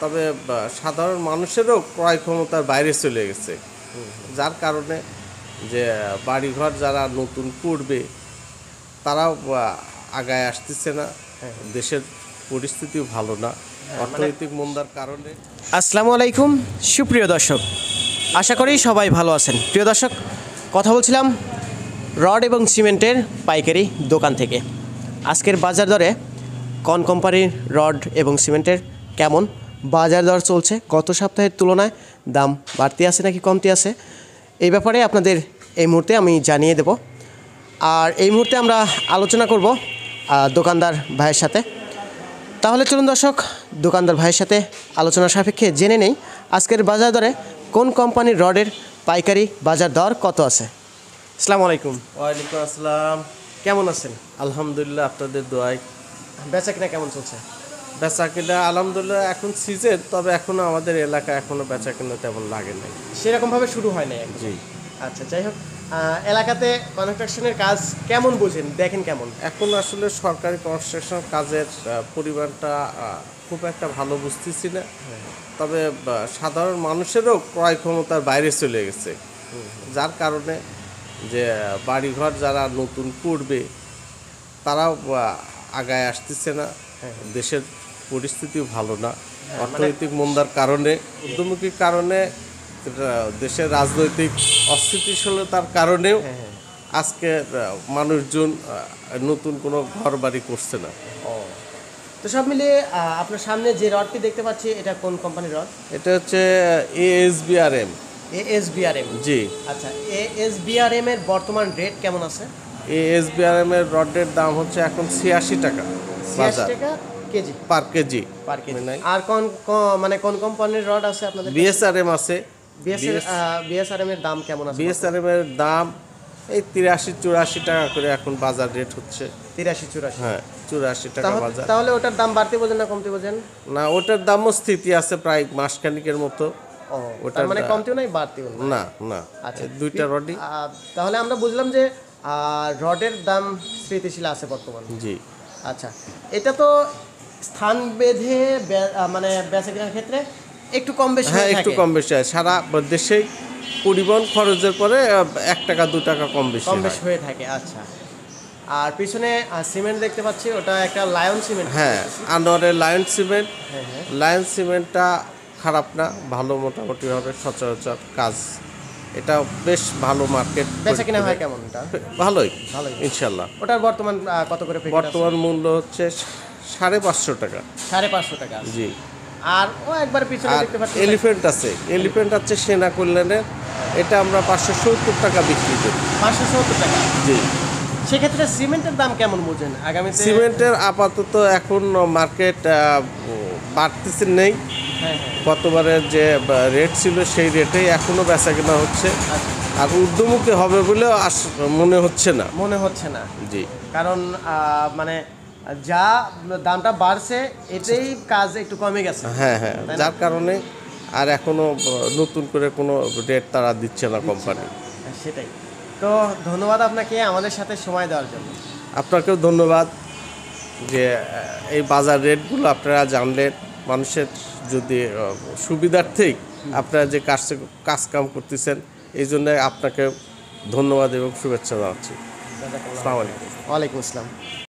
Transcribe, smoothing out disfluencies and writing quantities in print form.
তবে সাধারণ মানুষেরও ক্রয় ক্ষমতার বাইরে চলে গেছে, যার কারণে যে বাড়িঘর যারা নতুন করবে তারাও আগায় আসতেছে না। দেশের পরিস্থিতিও ভালো না, অর্থনৈতিক মন্দার কারণে। আসসালামু আলাইকুম সুপ্রিয় দর্শক, আশা করি সবাই ভালো আছেন। প্রিয় দর্শক, কথা বলছিলাম রড এবং সিমেন্টের পাইকারি দোকান থেকে। আজকের বাজার দরে কোন কোম্পানির রড এবং সিমেন্টের কেমন বাজার দর চলছে, গত সপ্তাহের তুলনায় দাম বাড়তি আছে নাকি কমতি আছে, এই ব্যাপারে আপনাদের এই মুহূর্তে আমি জানিয়ে দেব। আর এই মুহূর্তে আমরা আলোচনা করব দোকানদার ভাইয়ের সাথে। তাহলে চলুন দর্শক, দোকানদার ভাইয়ের সাথে আলোচনা সাপেক্ষে জেনে নেই আজকের বাজার দরে কোন কোম্পানির রডের পাইকারি বাজার দর কত আছে। আসসালামু আলাইকুম। ওয়ালাইকুম আসসালাম। কেমন আছেন? আলহামদুলিল্লাহ, আপনাদের দোয়ায়। বেচা কিনা কেমন চলছে? বেচা কিনা আলহামদুলিল্লাহ এখন সিজন, তবে এখনও আমাদের এলাকায় এখনও বেচা কিনা তেমন লাগে নাই, সেরকমভাবে শুরু হয় নাই এখন। জি। আচ্ছা, যাই হোক, এলাকাতে কনস্ট্রাকশনের কাজ কেমন বোঝেন, দেখেন কেমন? এখন আসলে সরকারি কনস্ট্রাকশন কাজের পরিমাণটা খুব একটা ভালো বুঝতেছি না, তবে সাধারণ মানুষেরও ক্রয় ক্ষমতার বাইরে চলে গেছে, যার কারণে যে বাড়িঘর যারা নতুন করবে তারাও আগায় আসতেছে না। দেশের পরিস্থিতিও ভালো না, অর্থনৈতিক মন্দার কারণে, উদ্যমুখীর কারণে, দেশের রাজনৈতিক অস্থিতিশীলতার কারণেও আজকে মানুষজন নতুন কোনো ঘর বাড়ি করছে না। তো সব মিলিয়ে আপনার সামনে যে রডটি দেখতে পাচ্ছি, এটা কোন কোম্পানির রড? এটা হচ্ছে ASBRM। ASBRM, জি। আচ্ছা, ASBRM এর বর্তমান রেট কেমন আছে? ASBRM এর রডের দাম হচ্ছে এখন 86 টাকা 86 টাকা কেজি পার কেজি। আর মানে কোন কোম্পানির রড আছে আপনাদের? BSRM আছে। BSRM এর দাম কেমন আছে? BSRM এর দাম এই 83-84 টাকা করে এখন বাজার রেট হচ্ছে। 83-84? হ্যাঁ, 84 টাকা বাজার। তাহলে ওটার দাম বাড়তে বোঝেন না কমতে বোঝেন? না, ওটার দামও স্থিতি আছে প্রায় মাসখানিকের মতো। ওটার মানে কমতেও নাই বাড়তেও না? না না, আচ্ছা, দুইটা রডই। তাহলে আমরা বুঝলাম যে রডের দাম স্থিতিশীল আছে বর্তমানে। জি। আচ্ছা, এটা তো স্থান বেঁধে মানে বেচা কেনার ক্ষেত্রে একটু কম বেশি, হ্যাঁ, একটু কম বেশি হয়। সারা দেশেই পরিবহন খরচের পরে 1 টাকা 2 টাকা কম বেশি হয়ে থাকে। আচ্ছা, আর পিছনে সিমেন্ট দেখতে পাচ্ছি, ওটা একটা লায়ন সিমেন্ট। হ্যাঁ, আনোয়ারের লায়ন সিমেন্ট। লায়ন সিমেন্টটা খারাপ না, ভালো, মোটামুটি হবে, সচরাচর কাজ। এটা বেশ ভালো মার্কেট। বেচা কিনা হয় কেমন? এটা ভালোই ইনশাল্লাহ। ওটার বর্তমান কত করে? বর্তমান মূল্য হচ্ছে 550 টাকা। 550 টাকা, জি। আর ও একবার পিছনে দেখতে পাচ্ছি এলিফ্যান্ট আছে। এলিফ্যান্ট আছে সেনা কল্যাণের, এটা আমরা 570 টাকা বিক্রি করি। 570 টাকা, জি। সেক্ষেত্রে সিমেন্টের দাম কেমন বোঝেন আগামীতে? সিমেন্টের আপাতত এখন মার্কেট বাড়তেছে নেই। গতবারের যে রেট ছিল সেই রেটেই এখনো বেচা কেনা হচ্ছে। আর ঊর্ধ্বমুখী হবে বলে মনে হচ্ছে না। জি। কারণ মানে যা দামটা বাড়ছে এতেই কাজ একটু কমে গেছে। হ্যাঁ, যার কারণে আর এখনো নতুন করে কোনো রেট তারা দিচ্ছে না কোম্পানি। সেটাই তো। ধন্যবাদ আপনাকে আমাদের সাথে সময় দেওয়ার জন্য। আপনাকেও ধন্যবাদ যে এই বাজার রেটগুলো আপনারা জানলেন। মানুষের যদি সুবিধার্থেই আপনারা যে কাজ কাম করতেছেন, এই জন্য আপনাকে ধন্যবাদ এবং শুভেচ্ছা জানাচ্ছি। আসসালামু আলাইকুম। ওয়ালাইকুম আসসালাম।